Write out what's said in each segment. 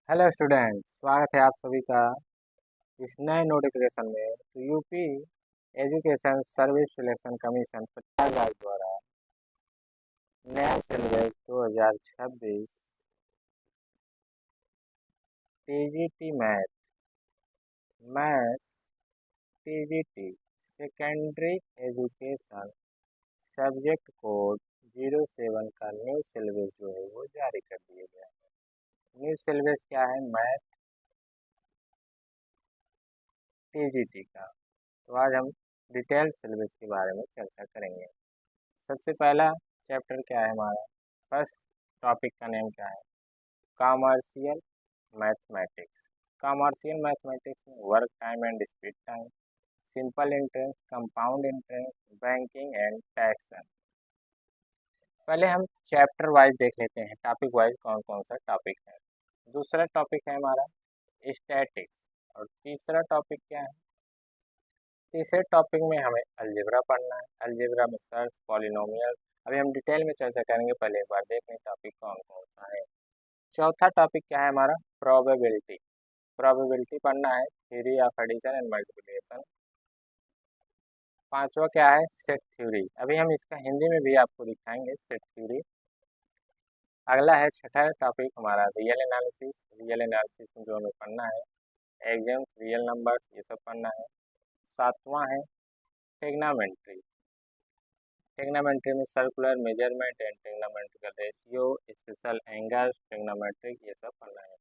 Hello student, स्वागत है आप सभी का इस नए नोटिफिकेशन में। तो UP education service selection commission Prayagraj द्वारा नया syllabus 2026 TGT maths TGT secondary education subject code 07 का न्यू सिलेबस जो है वो जारी कर दिया गया है। न्यू सिलेबस क्या है? मैथ टीजीटी का। तो आज हम डिटेल सिलेबस के बारे में चर्चा करेंगे। सबसे पहला चैप्टर क्या है हमारा? फर्स्ट टॉपिक का नेम क्या है? Commercial mathematics. कॉमर्शियल मैथमेटिक्स में work time and speed time, simple entrance, compound entrance, banking and taxon. पहले हम चैप्टर वाइज देख लेते हैं, टॉपिक वाइज कौन कौन सा टॉपिक है। दूसरा टॉपिक है हमारा स्टैटिक्स। और तीसरा टॉपिक क्या है? तीसरे टॉपिक में हमें अलजेब्रा पढ़ना है। अलजेब्रा में सर्च, पॉलिनोमियल। अभी हम डिटेल में चर्चा करेंगे, पहले एक बार देख लें टॉपिक कौन कौन सा है। चौथा टॉपिक क्या है हमारा? प्रोबेबिलिटी। प्रोबेबिलिटी पढ़ना है, theory of addition and multiplication. पांचवा क्या है? Set theory. अभी हम इसका हिंदी में भी आपको दिखाएंगे, सेट थ्योरी। अगला है छठा टॉपिक हमारा रियल एनालिसिस। रियल एनालिसिस में जो हमें पढ़ना है, एग्जाम, रियल नंबर्स, ये सब पढ़ना है। सातवां है टेग्नामेंट्री। टेग्नामेंट्री में circular measurement and trigonometrical ratio, special angle, trigonometric, ये सब पढ़ना है।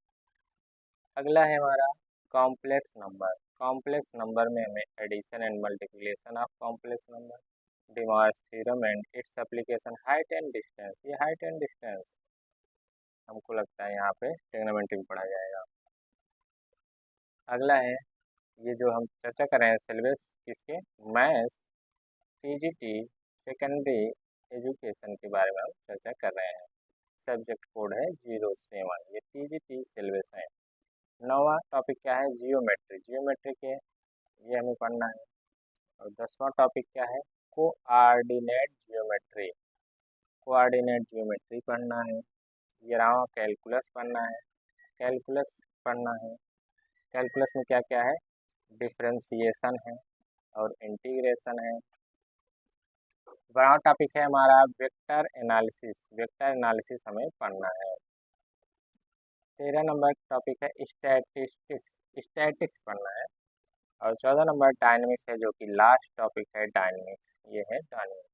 अगला है हमारा कॉम्प्लेक्स नंबर। कॉम्प्लेक्स नंबर में हमें addition and multiplication of complex number, De Morgan theorem and its application, height and distance. ये हाइट एंड डिस्टेंस हमको लगता है यहाँ पे टेग्नामेंट्री में पढ़ा जाएगा। अगला है, ये जो हम चर्चा कर रहे हैं सिलेबस किसके? मैथ टीजीटी सेकेंडरी एजुकेशन के बारे में हम चर्चा कर रहे हैं। सब्जेक्ट कोड है 07, ये टीजीटी सिलेबस है। नौवां टॉपिक क्या है? जियोमेट्री। जियोमेट्री के ये हमें पढ़ना है। और 10वां टॉपिक क्या है? Coordinate geometry. कोऑर्डिनेट जियोमेट्री पढ़ना है। 11वां कैलकुलस पढ़ना है। कैलकुलस पढ़ना है। कैलकुलस में क्या क्या है? डिफरेंशिएशन है और इंटीग्रेशन है। 12वां टॉपिक है हमारा वेक्टर एनालिसिस। वेक्टर एनालिसिस हमें पढ़ना है। 13 नंबर टॉपिक है स्टैटिस्टिक्स। स्टैटिक्स पढ़ना है। और 14 नंबर डायनेमिक्स है, जो कि लास्ट टॉपिक है डायनेमिक्स। ये है डायनेमिक्स।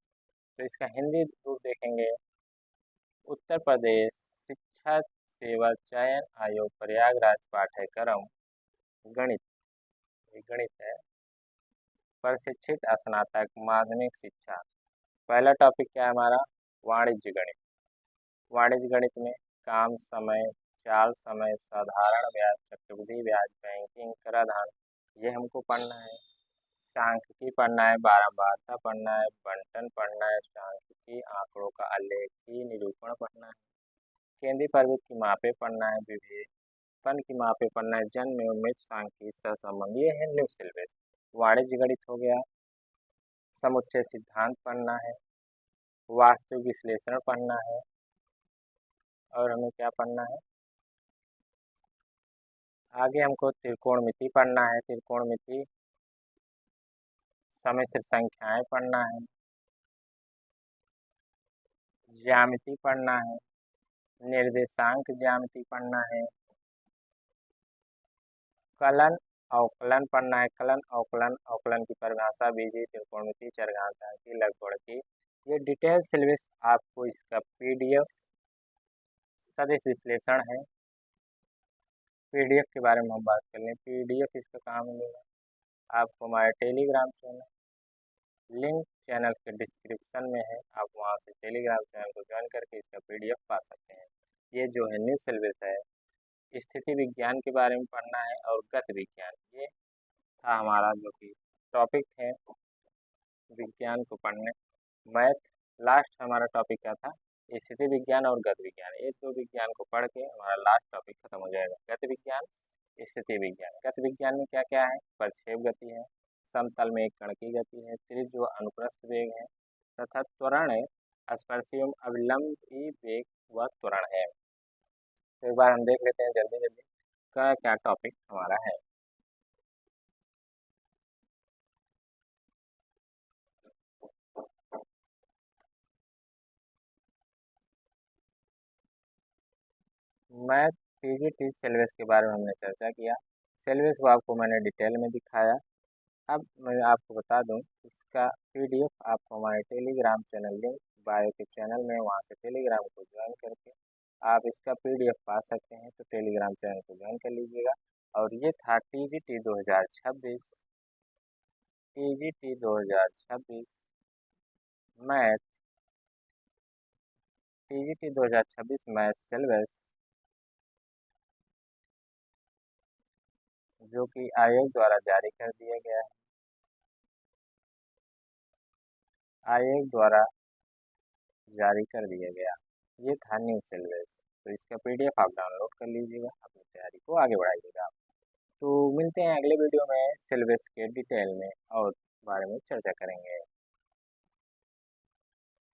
तो इसका हिंदी रूप देखेंगे। उत्तर प्रदेश शिक्षा सेवा चयन आयोग प्रयागराज पाठ्यक्रम गणित, ये गणित है। प्रशिक्षित स्नातक माध्यमिक शिक्षा। पहला टॉपिक क्या है हमारा? वाणिज्य गणित। वाणिज्य गणित में काम समय, चाल समय, साधारण ब्याज, चक्रवृद्धि ब्याज, बैंकिंग, कराधान, ये हमको पढ़ना है। सांख्यिकी पढ़ना है, बारंबारता पढ़ना है, बंटन पढ़ना है, सांख्यिकी आंकड़ों का आलेखी निरूपण पढ़ना है, केंद्रीय प्रवृत्ति की मापे पढ़ना है, विभेदन की मापे पढ़ना है, जन्म एवं मृत्यु सांख्यिकी सहसंबंध। ये है न्यू सिलेबस। वाणिज्य गणित हो गया। समुच्चय सिद्धांत पढ़ना है, वास्तविक विश्लेषण पढ़ना है। और हमें क्या पढ़ना है आगे? हमको त्रिकोणमिति पढ़ना है। त्रिकोणमिति, सम्मिश्र संख्याएं पढ़ना है, ज्यामिति पढ़ना है, निर्देशांक ज्यामिति पढ़ना है, कलन अवकलन पढ़ना है। कलन अवकलन, अवकलन की परिभाषा, बीजीय, त्रिकोणमिति, चरघातांकी, लघुगणकी। ये डिटेल सिलेबस आपको इसका पीडीएफ, सदिश विश्लेषण है। पीडीएफ के बारे में हम बात कर लें। पीडीएफ इसका कहाँ मिलेगा? आपको हमारे टेलीग्राम चैनल, लिंक चैनल के डिस्क्रिप्शन में है, आप वहाँ से टेलीग्राम चैनल को ज्वाइन करके इसका पीडीएफ पा सकते हैं। ये जो है न्यू सिलेबस है, स्थिति विज्ञान के बारे में पढ़ना है और गत विज्ञान। ये था हमारा जो कि टॉपिक है विज्ञान को पढ़ने। मैथ लास्ट हमारा टॉपिक क्या था? स्थिति विज्ञान और गत विज्ञान। ये दो विज्ञान को पढ़ के हमारा लास्ट टॉपिक खत्म हो जाएगा, गत विज्ञान, स्थिति विज्ञान। गत विज्ञान में क्या क्या है? प्रक्षेप गति है, समतल में एक कण की गति है, त्रिज्य व अनुप्रस्थ वेग है, तथा त्वरण है, स्पर्शी एवं अभिलंबी वेग व त्वरण है। तो एक बार हम देख लेते हैं जल्दी जल्दी। का क्या टॉपिक हमारा है। मैथ पीजीटी सिलेबस के बारे में हमने चर्चा किया। सिलेबस को आपको मैंने डिटेल में दिखाया। अब मैं आपको बता दूं, इसका पीडीएफ आपको हमारे टेलीग्राम चैनल लिंक बायो के चैनल में, वहां से टेलीग्राम को ज्वाइन करके आप इसका पीडीएफ पा सकते हैं। तो टेलीग्राम चैनल को ज्वाइन कर लीजिएगा। और ये था TGT 2026, TGT 2026 math, TGT 2026 math syllabus, जो कि आयोग द्वारा जारी कर दिया गया है। आयोग द्वारा जारी कर दिया गया, ये था न्यू सिलेबस। तो इसका पीडीएफ आप डाउनलोड कर लीजिएगा, अपनी तैयारी को आगे बढ़ाइएगा। तो मिलते हैं अगले वीडियो में सिलेबस के डिटेल में और बारे में चर्चा करेंगे।